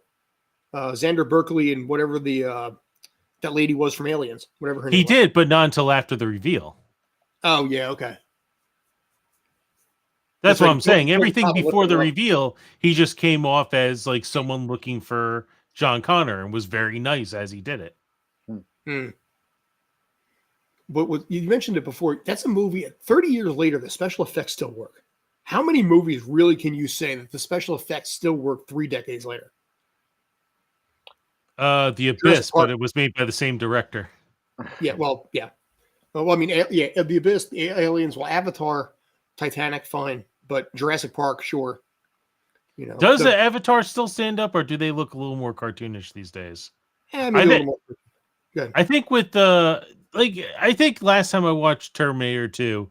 Xander Berkeley and whatever that lady was from Aliens, whatever her name was. He did, but not until after the reveal. Oh yeah, okay. That's what I'm saying. Everything before the reveal, he just came off as like someone looking for John Connor and was very nice as he did it. But you mentioned it before. That's a movie. 30 years later, the special effects still work. How many movies really can you say that the special effects still work 3 decades later? The Abyss, but it was made by the same director. Yeah, well, yeah. Well, I mean, yeah, The Abyss, the Aliens, well, Avatar, Titanic, fine, but Jurassic Park, sure. Does the Avatar still stand up, or do they look a little more cartoonish these days? Yeah, maybe a little more. Good. I think with I think last time I watched Terminator 2,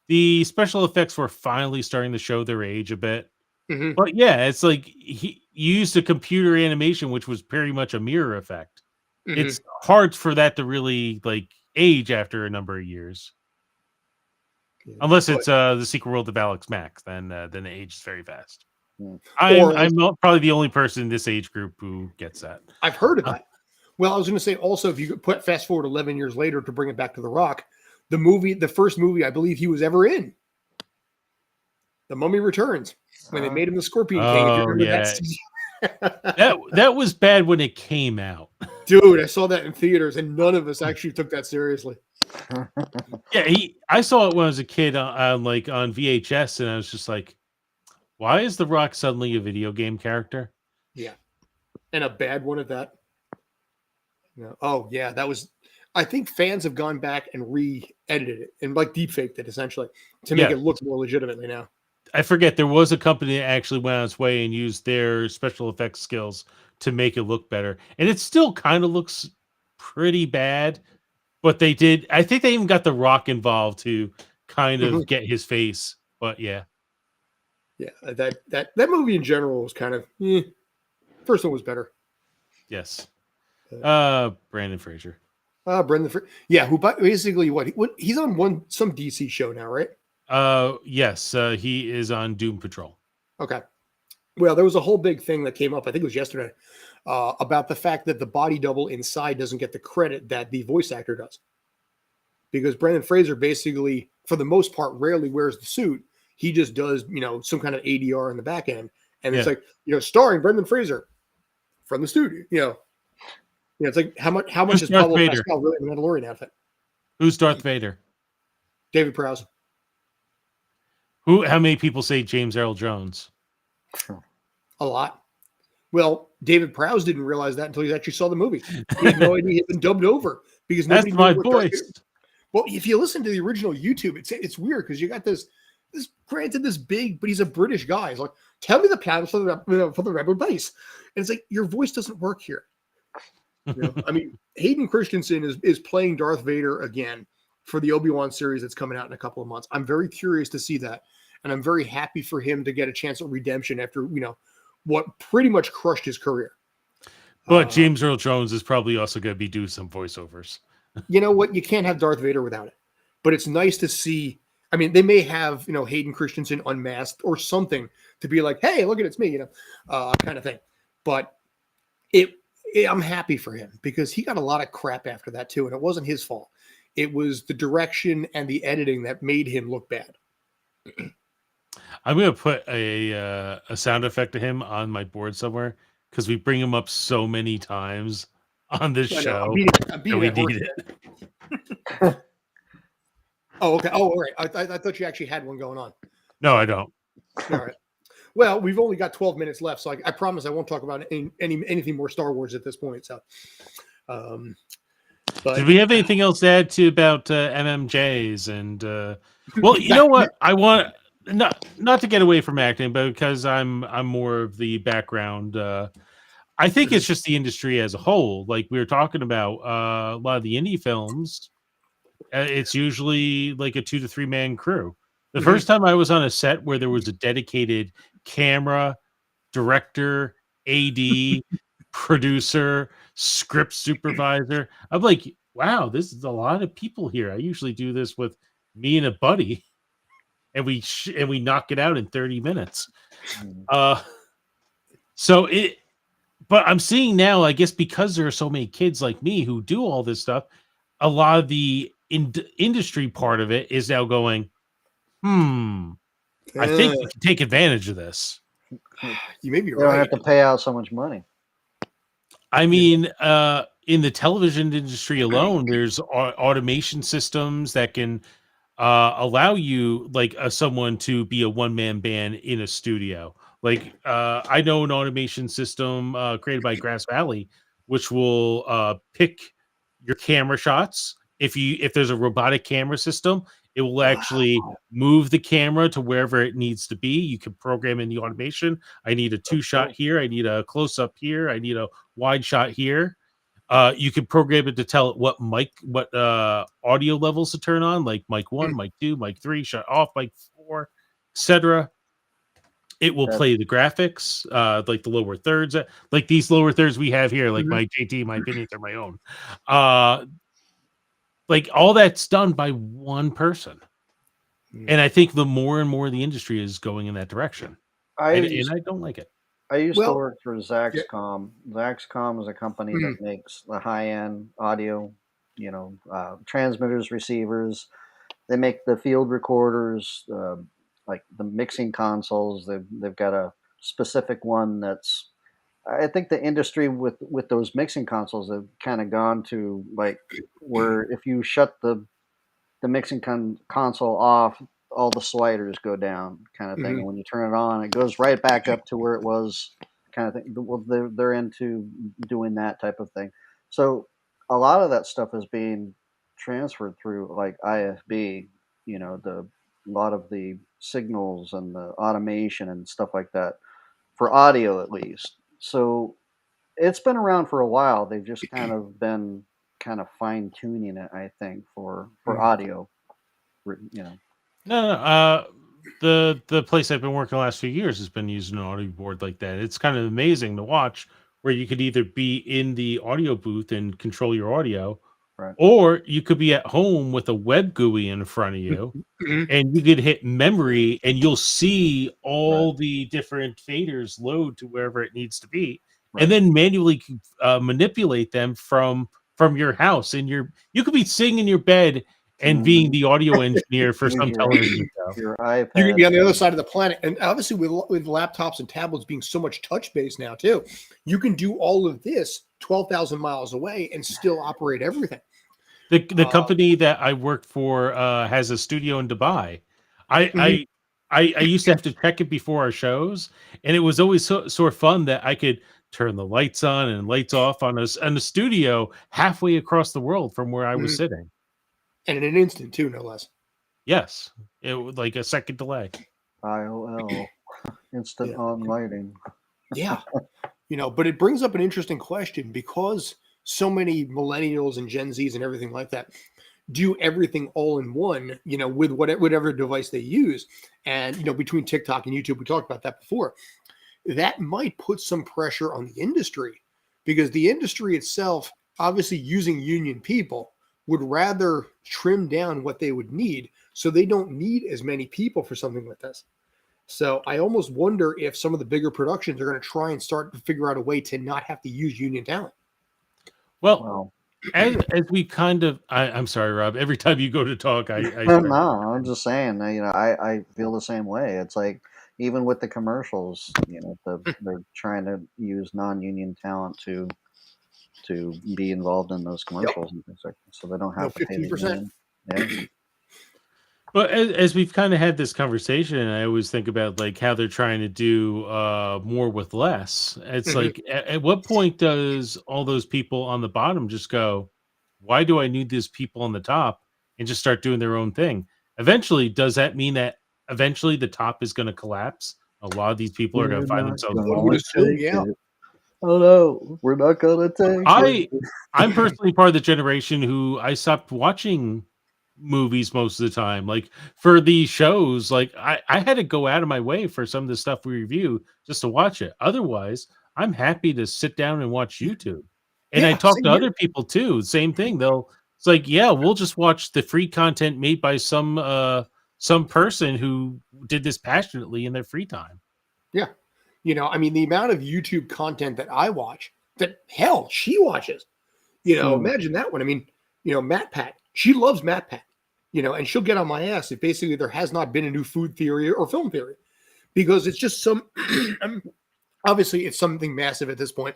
the special effects were finally starting to show their age a bit. But yeah, it's like he used a computer animation, which was pretty much a mirror effect. It's hard for that to really like age after a number of years. Yeah. Unless But- it's the secret world of Alex Max, then it ages very fast. Hmm. I'm not probably the only person in this age group who gets that. I've heard of Uh, that. Well, I was going to say also, if you could put fast forward 11 years later to bring it back to The Rock, the first movie I believe he was ever in, The Mummy Returns, when they made him the Scorpion King. If you Oh remember yeah, that was bad when it came out. Dude, I saw that in theaters, and none of us actually took that seriously. Yeah, I saw it when I was a kid on VHS, and I was just like, why is The Rock suddenly a video game character? Yeah, and a bad one at that. No. Oh yeah, that was. I think fans have gone back and re-edited it and like deepfaked it essentially to make Yeah. it look more legitimately now. I forget there was a company that actually went on its way and used their special effects skills to make it look better, and it still kind of looks pretty bad. But they did. I think they even got The Rock involved to kind of get his face. But yeah, Yeah, that movie in general was kind of. First one was better. yes. Brandon Fraser. Yeah, who basically what he's on some DC show now, right? Yes. He is on Doom Patrol. Okay. Well, there was a whole big thing that came up. I think it was yesterday about the fact that the body double inside doesn't get the credit that the voice actor does, because Brendan Fraser basically, for the most part, rarely wears the suit. He just does, some kind of ADR in the back end, and it's like, starring Brendan Fraser from the studio. It's like how much Who's is Darth Pablo Vader? Pascal really in the Mandalorian outfit? Who's Darth Vader? David Prowse. How many people say James Earl Jones? A lot. Well, David Prowse didn't realize that until he actually saw the movie. He had no idea he had been dubbed over because That's nobody my knew what Darth voice. Vader. Well, if you listen to the original YouTube, it's weird because you got this granted this big, but he's a British guy. He's like, tell me the plans for the rebel base, and it's like your voice doesn't work here. I mean, Hayden Christensen is playing Darth Vader again for the Obi-Wan series that's coming out in a couple of months. I'm very curious to see that, and I'm very happy for him to get a chance at redemption after what pretty much crushed his career. But James Earl Jones is probably also going to be doing some voiceovers. You know what? You can't have Darth Vader without it. But it's nice to see. I mean, they may have Hayden Christensen unmasked or something to be like, "Hey, look at it's me," kind of thing. But I'm happy for him because he got a lot of crap after that too, and it wasn't his fault. It was the direction and the editing that made him look bad. I'm going to put a sound effect to him on my board somewhere because we bring him up so many times on this show. I'm beating we that horse. need it. Oh, okay. Oh, all right. I thought you actually had one going on. No, I don't. All right. Well, we've only got 12 minutes left, so I promise I won't talk about anything more Star Wars at this point. So, but did we have anything else to add to about MMJs? And well, you know what? I want not to get away from acting, but because I'm more of the background. I think it's just the industry as a whole. Like we were talking about a lot of the indie films. It's usually like a 2 to 3 man crew. The first time I was on a set where there was a dedicated camera, director, AD, producer, script supervisor, I'm like, wow, this is a lot of people here. I usually do this with me and a buddy, and we knock it out in 30 minutes. But I'm seeing now, I guess, because there are so many kids like me who do all this stuff, a lot of the industry part of it is now going, I think we can take advantage of this. You may be You don't right. have to pay out so much money. I mean, in the television industry alone, there's automation systems that can allow you, like, someone to be a one-man band in a studio. Like, I know an automation system created by Grass Valley, which will pick your camera shots. If there's a robotic camera system, it will actually move the camera to wherever it needs to be. You can program in the automation. I need a 2-shot here. I need a close-up here. I need a wide shot here. You can program it to tell it what audio levels to turn on, like mic 1, mic 2, mic 3, shut off, mic 4, etc. It will play the graphics, like the lower thirds, like these lower thirds we have here, like my JT, my opinions are my own. Like all that's done by one person. And I think the more and more the industry is going in that direction, I and used I don't like it. I used to Well, work for yeah. Zaxcom. Zaxcom is a company that Mhm. makes the high-end audio, transmitters, receivers. They make the field recorders, like the mixing consoles. They've got a specific one that's. I think the industry with those mixing consoles have kind of gone to like where if you shut the mixing console off, all the sliders go down, kind of thing. Mhm. And when you turn it on, it goes right back up to where it was, kind of thing. Well, they're into doing that type of thing. So a lot of that stuff is being transferred through like IFB. The a lot of the signals and the automation and stuff like that for audio, at least. So it's been around for a while. They've just kind of been kind of fine tuning it, I think, for Mhm. audio. No, no, the place I've been working the last few years has been using an audio board like that. It's kind of amazing to watch where you could either be in the audio booth and control your audio, Right. or you could be at home with a web GUI in front of you Mhm. and you could hit memory and you'll see Right. all the different faders load to wherever it needs to be and Right. then manually manipulate them from your house and you could be sitting in your bed and being Mhm. the audio engineer for Use some your television show. your You can iPad. be on the other side of the planet, and obviously with laptops and tablets being so much touch based now too, you can do all of this 12,000 miles away and still operate everything. The Uh, company that I worked for has a studio in Dubai. I mhm. I I used to have to check it before our shows, and it was always sort of fun that I could turn the lights on and lights off on a studio halfway across the world from where I was Mhm. sitting. And in an instant too, no less. Yes, it was like a second delay. IOL, instant Yeah, on lighting. yeah. But it brings up an interesting question because so many millennials and Gen Zs and everything like that do everything all in one, with whatever device they use. And, between TikTok and YouTube, we talked about that before. That might put some pressure on the industry because the industry itself, obviously using union people, would rather trim down what they would need so they don't need as many people for something like this. So I almost wonder if some of the bigger productions are going to try and start to figure out a way to not have to use union talent. Well, Well, as we kind of I'm sorry, Rob. Every time you go to talk, I no, start. I'm just saying. I feel the same way. It's like even with the commercials, they're trying to use non-union talent to be involved in those Yep. commercials and things like that, so they don't No, have to pay the 15%. union. Yeah. But as we've kind of had this conversation, I always think about like how they're trying to do more with less. It's Mhm. like at what point does all those people on the bottom just go, "Why do I need these people on the top?" and just start doing their own thing? Eventually, does that mean that eventually the top is going to collapse? A lot of these people are going We're to find not themselves One would gonna assume, take yeah. it. Oh no, we're not gonna take it. I I'm personally part of the generation who I stopped watching movies most of the time. Like for these shows, like I had to go out of my way for some of the stuff we review just to watch it. Otherwise, I'm happy to sit down and watch YouTube. And I Yeah, talk same to here. other people too. Same thing. It's like, yeah, we'll just watch the free content made by some person who did this passionately in their free time. Yeah. I mean, the amount of YouTube content that I watch, that hell, she watches. Hmm. Imagine that one. I mean, Matt Pat, she loves Matt Pat, and she'll get on my ass if basically there has not been a new food theory or film theory because it's just some, I mean, obviously it's something massive at this point,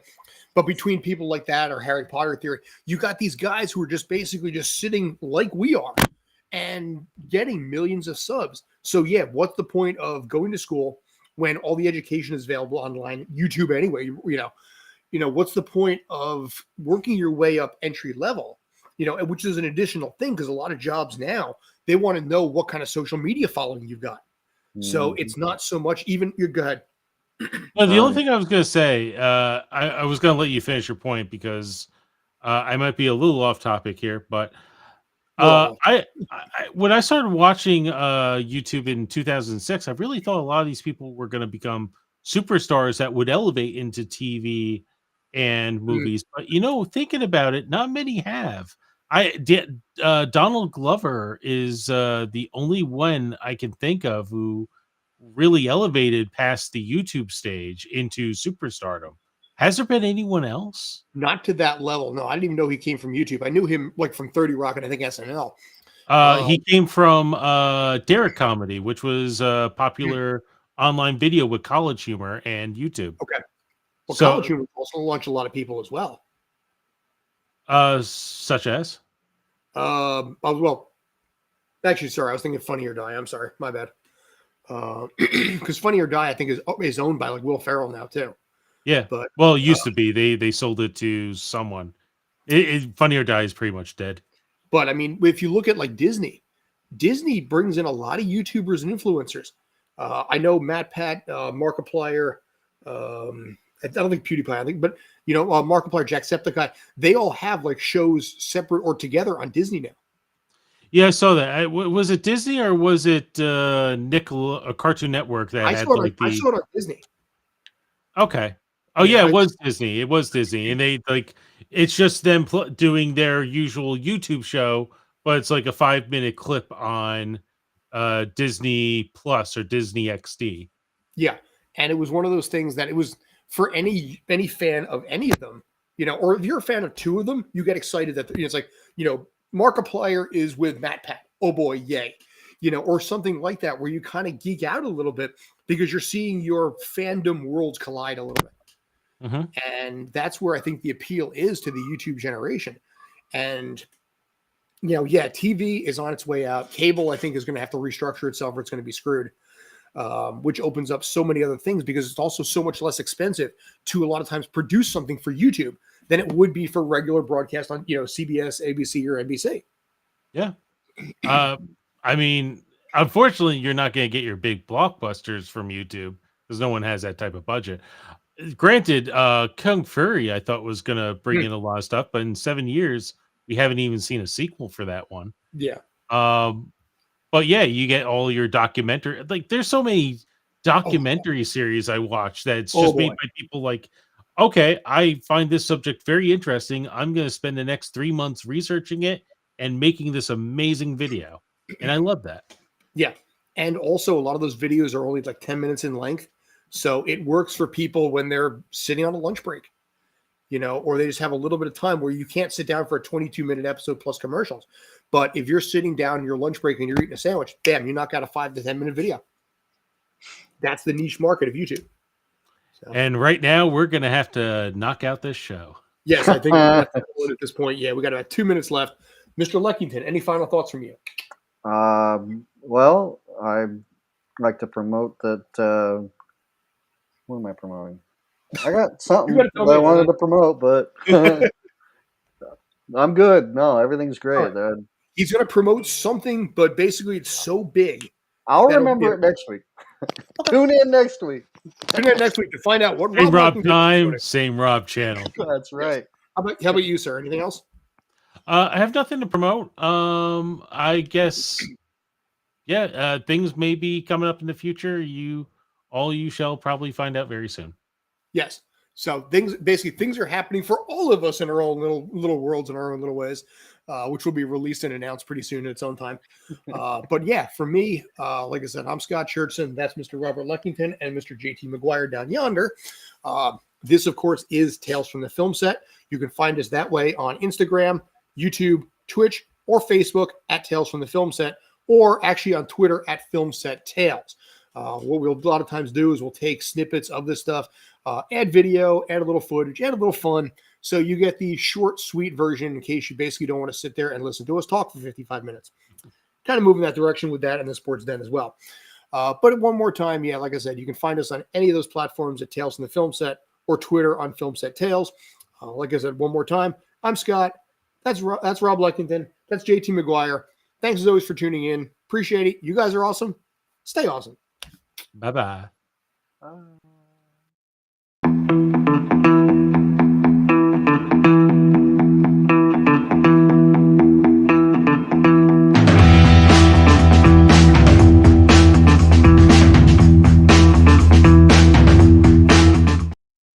but between people like that or Harry Potter theory, you got these guys who are just basically just sitting like we are and getting millions of subs. So yeah, what's the point of going to school when all the education is available online, YouTube anyway, what's the point of working your way up entry level, which is an additional thing because a lot of jobs now, they want to know what kind of social media following you've got. So Mhm. it's not so much even you're good. No, the only Right. thing I was going to say, I was going to let you finish your point because I might be a little off topic here, but We're all when I started watching YouTube in 2006, I really thought a lot of these people were going to become superstars that would elevate into TV and mm, movies. But thinking about it, not many have. Donald Glover is the only one I can think of who really elevated past the YouTube stage into superstardom. Has there been anyone else? Not to that level. No, I didn't even know he came from YouTube. I knew him like from 30 Rock and I think SNL. He came from Derek Comedy, which was a popular online video with College Humor and YouTube. Okay. Well, So, College Humor also launched a lot of people as well. such as? Well, actually, sorry, I was thinking Funny or Die. I'm sorry, my bad. Because Funny or Die, I think is owned by like Will Ferrell now too. Yeah. But Well, it used to be. They sold it to someone. Funny or Die is pretty much dead. but I mean, if you look at like Disney brings in a lot of YouTubers and influencers. I know Matt Pat, Markiplier. I don't think PewDiePie. I think, but Markiplier, Jacksepticeye. They all have like shows separate or together on Disney now. Yeah, I saw that. Was it Disney or was it Cartoon Network that I had saw it. like I the? saw it on Disney. Okay. Oh Yeah, yeah, it was Disney. It was Disney, and they like it's just them doing their usual YouTube show, but it's like a 5-minute clip on Disney Plus or Disney XD. Yeah, and it was one of those things that it was for any fan of any of them, or if you're a fan of two of them, you get excited that it's like Markiplier is with Matt Pat. Oh boy, yay! Or something like that where you kind of geek out a little bit because you're seeing your fandom worlds collide a little bit. Mm-hmm. And that's where I think the appeal is to the YouTube generation. And, TV is on its way out. Cable, I think, is going to have to restructure itself or it's going to be screwed, which opens up so many other things because it's also so much less expensive to a lot of times produce something for YouTube than it would be for regular broadcast on, CBS, ABC, or NBC. Yeah. I mean, unfortunately, you're not going to get your big blockbusters from YouTube because no one has that type of budget. Granted, Kung Fury I thought was gonna bring in a lot of stuff, but in 7 years we haven't even seen a sequel for that one. Yeah. But yeah, you get all your documentary. Like, there's so many documentary series I watch that it's just made by people like, okay, I find this subject very interesting. I'm gonna spend the next 3 months researching it and making this amazing video, and I love that. Yeah, and also a lot of those videos are only like 10 minutes in length. So it works for people when they're sitting on a lunch break, or they just have a little bit of time where you can't sit down for a 22-minute episode plus commercials. But if you're sitting down in your lunch break and you're eating a sandwich, bam, you knock out a 5 to 10-minute video. That's the niche market of YouTube. So. And right now we're going to have to knock out this show. Yes, I think that's at this point. Yeah, we got about 2 minutes left. Mr. Leckington, any final thoughts from you? Well, I'd like to promote that. What am I promoting? I got something that I wanted to promote, but I'm good. No, everything's great. Right. He's going to promote something, but basically it's so big. I'll remember it next week. Tune in next week. Tune in next week to find out what same Rob time, same Rob channel. That's right. How about you, sir? Anything else? I have nothing to promote. I guess, things may be coming up in the future. You shall probably find out very soon. Yes. So things are happening for all of us in our own little worlds in our own little ways, which will be released and announced pretty soon in its own time. But yeah, for me, like I said, I'm Scott Churchson. That's Mr. Robert Leckington and Mr. JT McGuire down yonder. This, of course, is Tales from the Film Set. You can find us that way on Instagram, YouTube, Twitch, or Facebook at Tales from the Film Set, or actually on Twitter at Film Set Tales. What we'll a lot of times do is we'll take snippets of this stuff, add video, add a little footage, add a little fun. So you get the short, sweet version in case you basically don't want to sit there and listen to us talk for 55 minutes. Kind of moving that direction with that and the Sports Den as well. But one more time, yeah, like I said, you can find us on any of those platforms at Tales from the Film Set or Twitter on Film Set Tales. Like I said, one more time, I'm Scott. That's Rob Leckington. That's JT McGuire. Thanks as always for tuning in. Appreciate it. You guys are awesome. Stay awesome. Bye-bye.